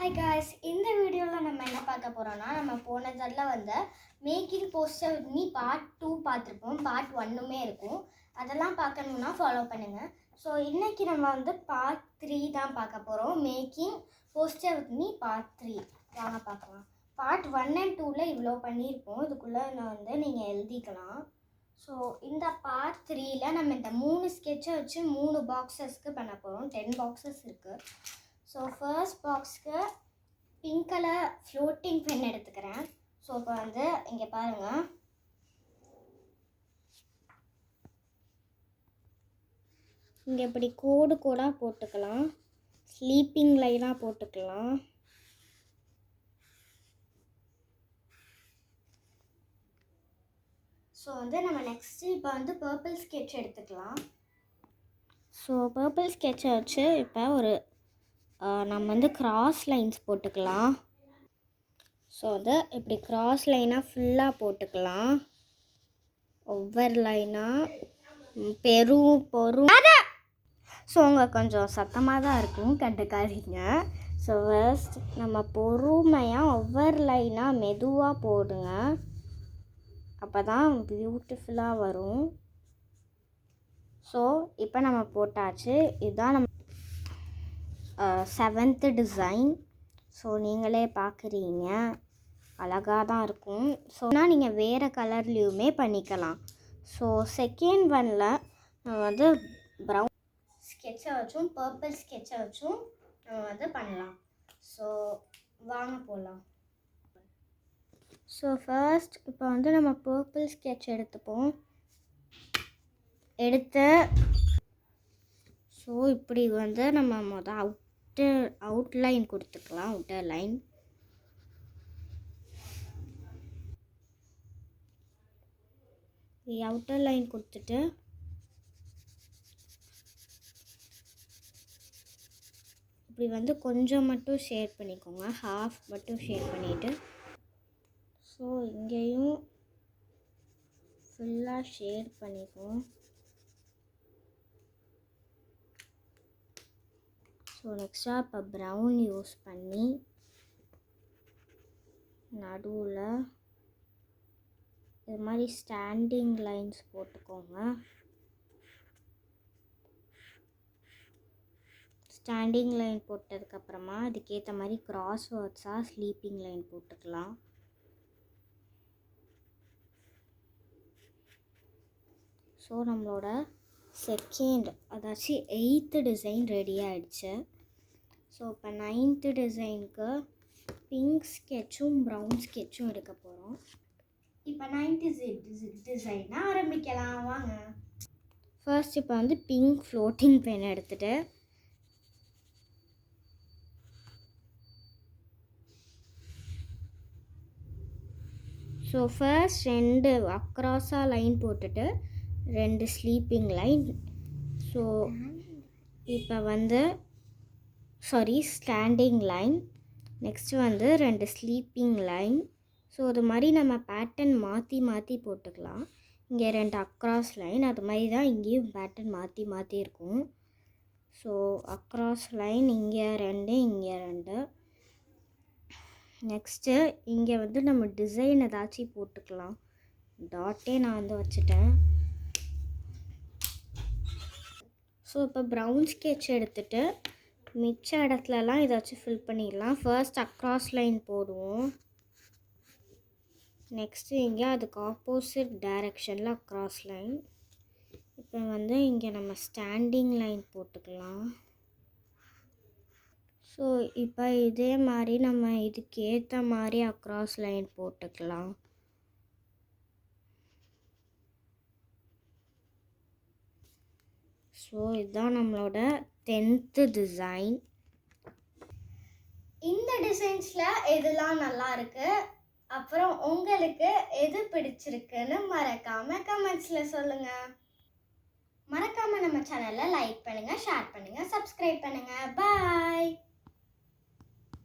Hi guys, இந்த வீடியோவில் நம்ம என்ன பார்க்க போகிறோம்னா, நம்ம போன தடவை making poster with me part 2 பார்த்துருப்போம். பார்ட் 1மே இருக்கும். அதெல்லாம் பார்க்கணுன்னா ஃபாலோ பண்ணுங்கள். ஸோ இன்றைக்கி நம்ம பார்ட் 3 தான் பார்க்க போகிறோம். Making poster with me part 3 வாங்க பார்க்கலாம். பார்ட் 1 and 2ல் இவ்வளோ பண்ணியிருப்போம். இதுக்குள்ளே நீங்கள் எழுதிக்கலாம். ஸோ இந்த பார்ட் 3ல் நம்ம இந்த 3 ஸ்கெட்சை வச்சு 3 பாக்ஸஸ்க்கு பண்ண போகிறோம். 10 பாக்ஸஸ் இருக்குது. ஸோ ஃபர்ஸ்ட் பாக்ஸ்க்கு பிங்க் கலர் ஃப்ளோட்டிங் பென் எடுத்துக்கிறேன். ஸோ இப்போ இங்கே பாருங்கள், இங்கே இப்படி கோடு கோடாக போட்டுக்கலாம், ஸ்லீப்பிங் லைனாக போட்டுக்கலாம். ஸோ நம்ம நெக்ஸ்ட்டு இப்போ பர்பிள் ஸ்கெட்ச் எடுத்துக்கலாம். ஸோ பர்பிள் ஸ்கெட்சை வச்சு இப்போ ஒரு நம்ம கிராஸ் லைன்ஸ் போட்டுக்கலாம். ஸோ இப்படி கிராஸ் லைனாக ஃபுல்லாக போட்டுக்கலாம். ஒவ்வொரு லைனாக பொறும். ஸோ உங்க கொஞ்சம் சத்தமாக தான் இருக்கும், கண்டுக்காதீங்க. ஸோ ஃபர்ஸ்ட் நம்ம பொறுமையாக ஒவ்வொரு லைனாக மெதுவாக போடுங்க, அப்போ தான் பியூட்டிஃபுல்லாக வரும். ஸோ இப்போ நம்ம போட்டாச்சு. இதுதான் நம்ம 7th டிசைன். ஸோ நீங்களே பார்க்குறீங்க, அழகாக தான் இருக்கும். ஸோ நீங்கள் வேறு கலர்லேயுமே பண்ணிக்கலாம். ஸோ செகண்ட் ஒனில் நம்ம ப்ரௌன் ஸ்கெட்சை வச்சும் பர்பிள் ஸ்கெட்சை வச்சும் நம்ம பண்ணலாம். ஸோ வாங்க போகலாம். ஸோ ஃபர்ஸ்ட் இப்போ நம்ம பர்பிள் ஸ்கெட்ச் எடுத்துப்போம். ஸோ இப்படி நம்ம அவுட்லைன் கொடுத்துக்கலாம். அவுட்டர் லைன் அவுட்டர் லைன் கொடுத்துட்டு இப்படி கொஞ்சம் மட்டும் ஷேட் பண்ணிக்கோங்க, ஹாஃப் மட்டும் ஷேட் பண்ணிவிட்டு. ஸோ இங்கேயும் ஃபுல்லாக ஷேட் பண்ணிக்குவோம். ஸோ நெக்ஸ்ட்டாக இப்போ ப்ரௌன் யூஸ் பண்ணி நடுவில் இது மாதிரி ஸ்டாண்டிங் லைன்ஸ் போட்டுக்கோங்க. ஸ்டாண்டிங் லைன் போட்டதுக்கப்புறமா அதுக்கேற்ற மாதிரி கிராஸ் வேர்ட்ஸாக ஸ்லீப்பிங் லைன் போட்டுக்கலாம். ஸோ நம்மளோட செகண்ட், அதாச்சும் 8th டிசைன் ரெடி ஆகிடுச்சு. ஸோ இப்போ 9th டிசைனுக்கு பிங்க் ஸ்கெட்சும் ப்ரௌன் ஸ்கெட்சும் எடுக்க போகிறோம். இப்போ 9th டிசைனை ஆரம்பிக்கலாம் வாங்க. ஃபர்ஸ்ட் இப்போ பிங்க் ஃப்ளோட்டிங் பென் எடுத்துகிட்டு ஸோ ஃபர்ஸ்ட் 2 அக்ராஸாக லைன் போட்டுட்டு 2 ஸ்லீப்பிங் லைன். ஸோ இப்போ standing line, next 2 sleeping line. So அது மாதிரி நம்ம பேட்டர்ன் மாற்றி மாற்றி போட்டுக்கலாம். இங்கே 2 அக்ராஸ் லைன், அது மாதிரி தான் இங்கேயும் பேட்டர்ன் மாற்றி மாற்றி இருக்கும். ஸோ அக்ராஸ் லைன் இங்கே 2, இங்கே 2. நெக்ஸ்ட்டு இங்கே நம்ம டிசைன் ஏதாச்சும் போட்டுக்கலாம். டாட்டே நான் வச்சுட்டேன். ஸோ இப்போ ப்ரௌன் ஸ்கெட்ச் எடுத்துகிட்டு மிச்ச இடத்துலலாம் ஏதாச்சும் ஃபில் பண்ணிடலாம். ஃபர்ஸ்ட் அக்ராஸ் லைன் போடுவோம். நெக்ஸ்ட்டு இங்கே அதுக்கு ஆப்போசிட் டைரெக்ஷனில் அக்ராஸ் லைன். இப்போ இங்கே நம்ம ஸ்டாண்டிங் லைன் போட்டுக்கலாம். ஸோ இப்போ இதே மாதிரி நம்ம இதுக்கேற்ற மாதிரி அக்ராஸ் லைன் போட்டுக்கலாம். ஸோ இதுதான் நம்மளோட 10th டிசைன். இந்த டிசைன்ஸில் எதெல்லாம் நல்லா இருக்குது, அப்புறம் உங்களுக்கு எது பிடிச்சிருக்குன்னு மறக்காமல் கமெண்ட்ஸில் சொல்லுங்கள். மறக்காமல் நம்ம சேனலை லைக் பண்ணுங்கள், ஷேர் பண்ணுங்கள், சப்ஸ்கிரைப் பண்ணுங்கள். பாய்.